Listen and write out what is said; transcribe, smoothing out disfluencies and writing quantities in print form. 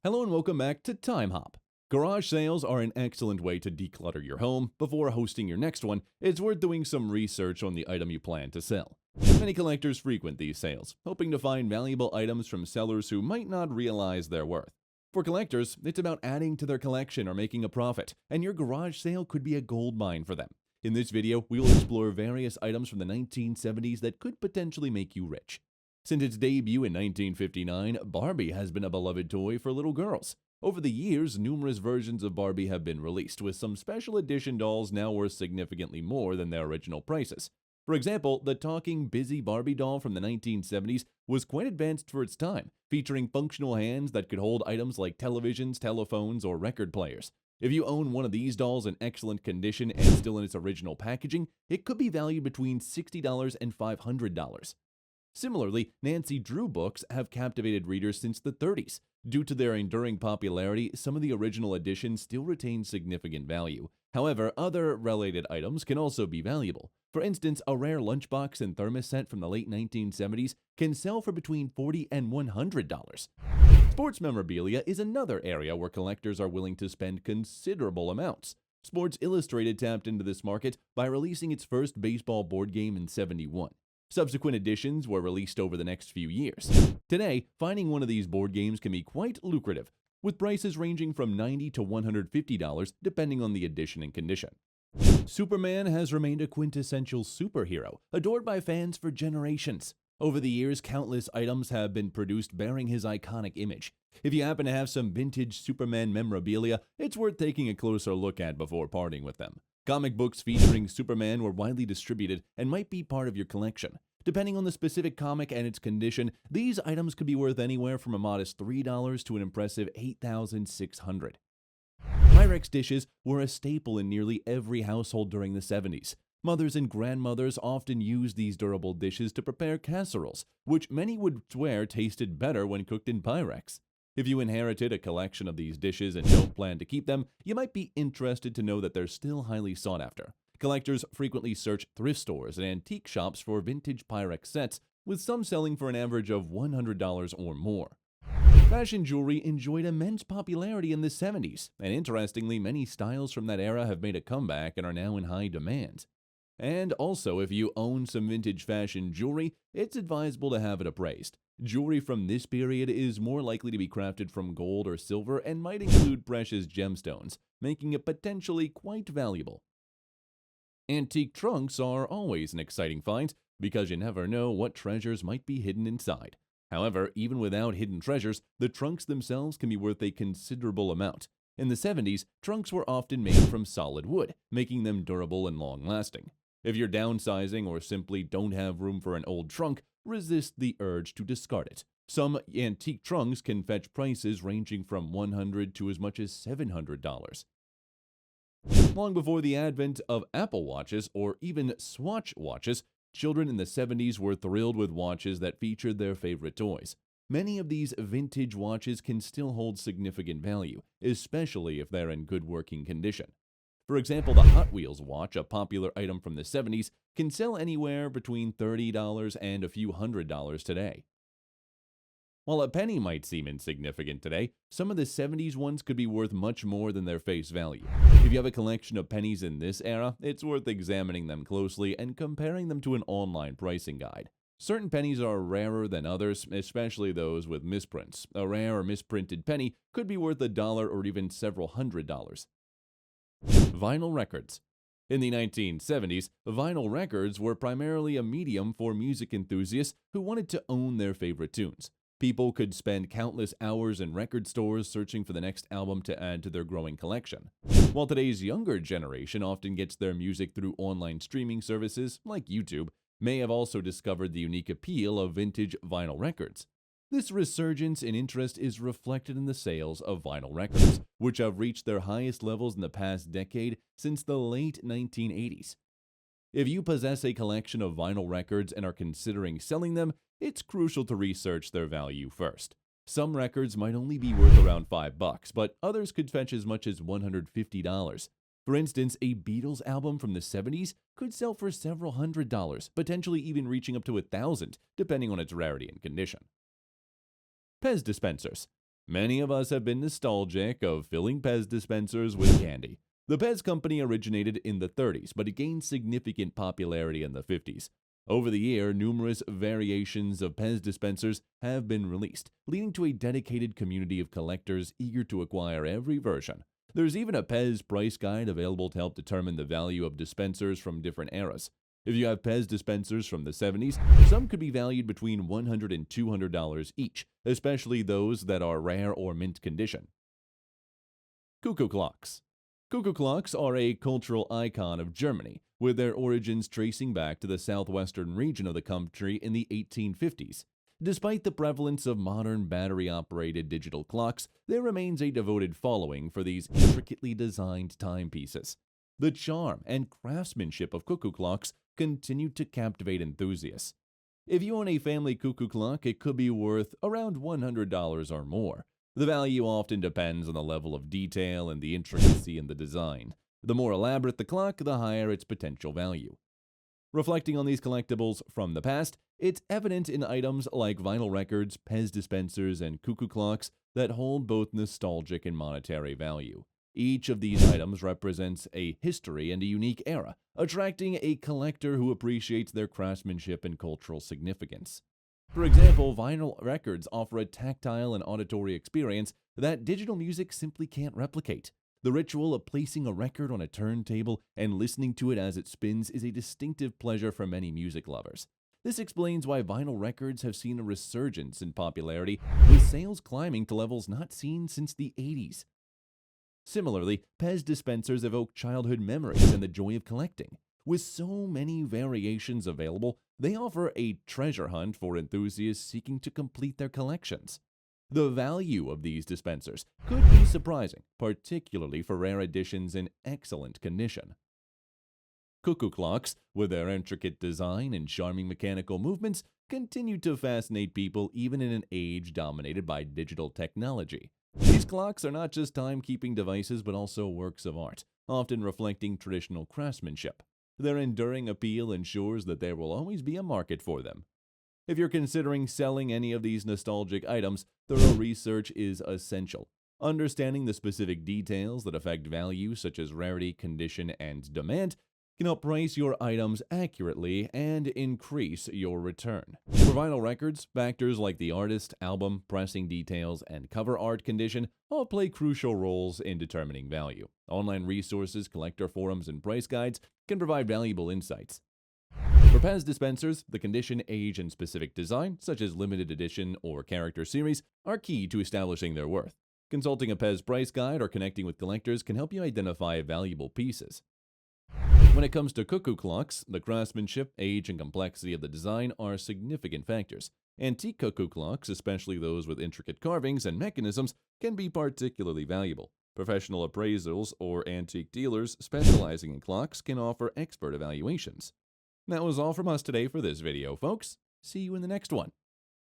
Hello and welcome back to Timehop. Garage sales are an excellent way to declutter your home. Before hosting your next one, it's worth doing some research on the item you plan to sell. Many collectors frequent these sales, hoping to find valuable items from sellers who might not realize their worth. For collectors, it's about adding to their collection or making a profit, and your garage sale could be a gold mine for them. In this video, we will explore various items from the 1970s that could potentially make you rich. Since its debut in 1959, Barbie has been a beloved toy for little girls. Over the years, numerous versions of Barbie have been released, with some special edition dolls now worth significantly more than their original prices. For example, the talking Busy Barbie doll from the 1970s was quite advanced for its time, featuring functional hands that could hold items like televisions, telephones, or record players. If you own one of these dolls in excellent condition and still in its original packaging, it could be valued between $60 and $500. Similarly, Nancy Drew books have captivated readers since the 30s. Due to their enduring popularity, some of the original editions still retain significant value. However, other related items can also be valuable. For instance, a rare lunchbox and thermos set from the late 1970s can sell for between $40 and $100. Sports memorabilia is another area where collectors are willing to spend considerable amounts. Sports Illustrated tapped into this market by releasing its first baseball board game in '71. Subsequent editions were released over the next few years. Today, finding one of these board games can be quite lucrative, with prices ranging from $90 to $150 depending on the edition and condition. Superman has remained a quintessential superhero, adored by fans for generations. Over the years, countless items have been produced bearing his iconic image. If you happen to have some vintage Superman memorabilia, it's worth taking a closer look at before parting with them. Comic books featuring Superman were widely distributed and might be part of your collection. Depending on the specific comic and its condition, these items could be worth anywhere from a modest $3 to an impressive $8,600. Pyrex dishes were a staple in nearly every household during the 70s. Mothers and grandmothers often used these durable dishes to prepare casseroles, which many would swear tasted better when cooked in Pyrex. If you inherited a collection of these dishes and don't plan to keep them, you might be interested to know that they're still highly sought after. Collectors frequently search thrift stores and antique shops for vintage Pyrex sets, with some selling for an average of $100 or more. Fashion jewelry enjoyed immense popularity in the 70s, and interestingly, many styles from that era have made a comeback and are now in high demand. And also, if you own some vintage fashion jewelry, it's advisable to have it appraised. Jewelry from this period is more likely to be crafted from gold or silver and might include precious gemstones, making it potentially quite valuable. Antique trunks are always an exciting find because you never know what treasures might be hidden inside. However, even without hidden treasures, the trunks themselves can be worth a considerable amount. In the 70s, trunks were often made from solid wood, making them durable and long-lasting. If you're downsizing or simply don't have room for an old trunk, resist the urge to discard it. Some antique trunks can fetch prices ranging from $100 to as much as $700. Long before the advent of Apple Watches or even Swatch watches, children in the 70s were thrilled with watches that featured their favorite toys. Many of these vintage watches can still hold significant value, especially if they're in good working condition. For example, the Hot Wheels watch, a popular item from the 70s, can sell anywhere between $30 and a few $100s today. While a penny might seem insignificant today, some of the 70s ones could be worth much more than their face value. If you have a collection of pennies in this era, it's worth examining them closely and comparing them to an online pricing guide. Certain pennies are rarer than others, especially those with misprints. A rare or misprinted penny could be worth $1 or even several $100s. Vinyl records. In the 1970s, vinyl records were primarily a medium for music enthusiasts who wanted to own their favorite tunes. People could spend countless hours in record stores searching for the next album to add to their growing collection. While today's younger generation often gets their music through online streaming services like YouTube, may have also discovered the unique appeal of vintage vinyl records. This resurgence in interest is reflected in the sales of vinyl records, which have reached their highest levels in the past decade since the late 1980s. If you possess a collection of vinyl records and are considering selling them, it's crucial to research their value first. Some records might only be worth around $5, but others could fetch as much as $150. For instance, a Beatles album from the 70s could sell for several $100s, potentially even reaching up to $1,000, depending on its rarity and condition. Pez dispensers. Many of us have been nostalgic of filling Pez dispensers with candy. The Pez company originated in the 30s, but it gained significant popularity in the 50s. Over the year, numerous variations of Pez dispensers have been released, leading to a dedicated community of collectors eager to acquire every version. There's even a Pez price guide available to help determine the value of dispensers from different eras. If you have Pez dispensers from the 70s, some could be valued between $100 and $200 each, especially those that are rare or mint condition. Cuckoo clocks. Cuckoo clocks are a cultural icon of Germany, with their origins tracing back to the southwestern region of the country in the 1850s. Despite the prevalence of modern battery-operated digital clocks, there remains a devoted following for these intricately designed timepieces. The charm and craftsmanship of cuckoo clocks continue to captivate enthusiasts. If you own a family cuckoo clock, it could be worth around $100 or more. The value often depends on the level of detail and the intricacy in the design. The more elaborate the clock, the higher its potential value. Reflecting on these collectibles from the past, it's evident in items like vinyl records, Pez dispensers, and cuckoo clocks that hold both nostalgic and monetary value. Each of these items represents a history and a unique era, attracting a collector who appreciates their craftsmanship and cultural significance. For example, vinyl records offer a tactile and auditory experience that digital music simply can't replicate. The ritual of placing a record on a turntable and listening to it as it spins is a distinctive pleasure for many music lovers. This explains why vinyl records have seen a resurgence in popularity, with sales climbing to levels not seen since the 80s. Similarly, Pez dispensers evoke childhood memories and the joy of collecting. With so many variations available, they offer a treasure hunt for enthusiasts seeking to complete their collections. The value of these dispensers could be surprising, particularly for rare editions in excellent condition. Cuckoo clocks, with their intricate design and charming mechanical movements, continue to fascinate people even in an age dominated by digital technology. These clocks are not just timekeeping devices but also works of art, often reflecting traditional craftsmanship. Their enduring appeal ensures that there will always be a market for them. If you're considering selling any of these nostalgic items, thorough research is essential. Understanding the specific details that affect value, such as rarity, condition, and demand, can help price your items accurately and increase your return. For vinyl records, factors like the artist, album, pressing details, and cover art condition all play crucial roles in determining value. Online resources, collector forums, and price guides can provide valuable insights. For Pez dispensers, the condition, age, and specific design, such as limited edition or character series, are key to establishing their worth. Consulting a Pez price guide or connecting with collectors can help you identify valuable pieces. When it comes to cuckoo clocks, the craftsmanship, age, and complexity of the design are significant factors. Antique cuckoo clocks, especially those with intricate carvings and mechanisms, can be particularly valuable. Professional appraisals or antique dealers specializing in clocks can offer expert evaluations. That was all from us today for this video, folks. See you in the next one.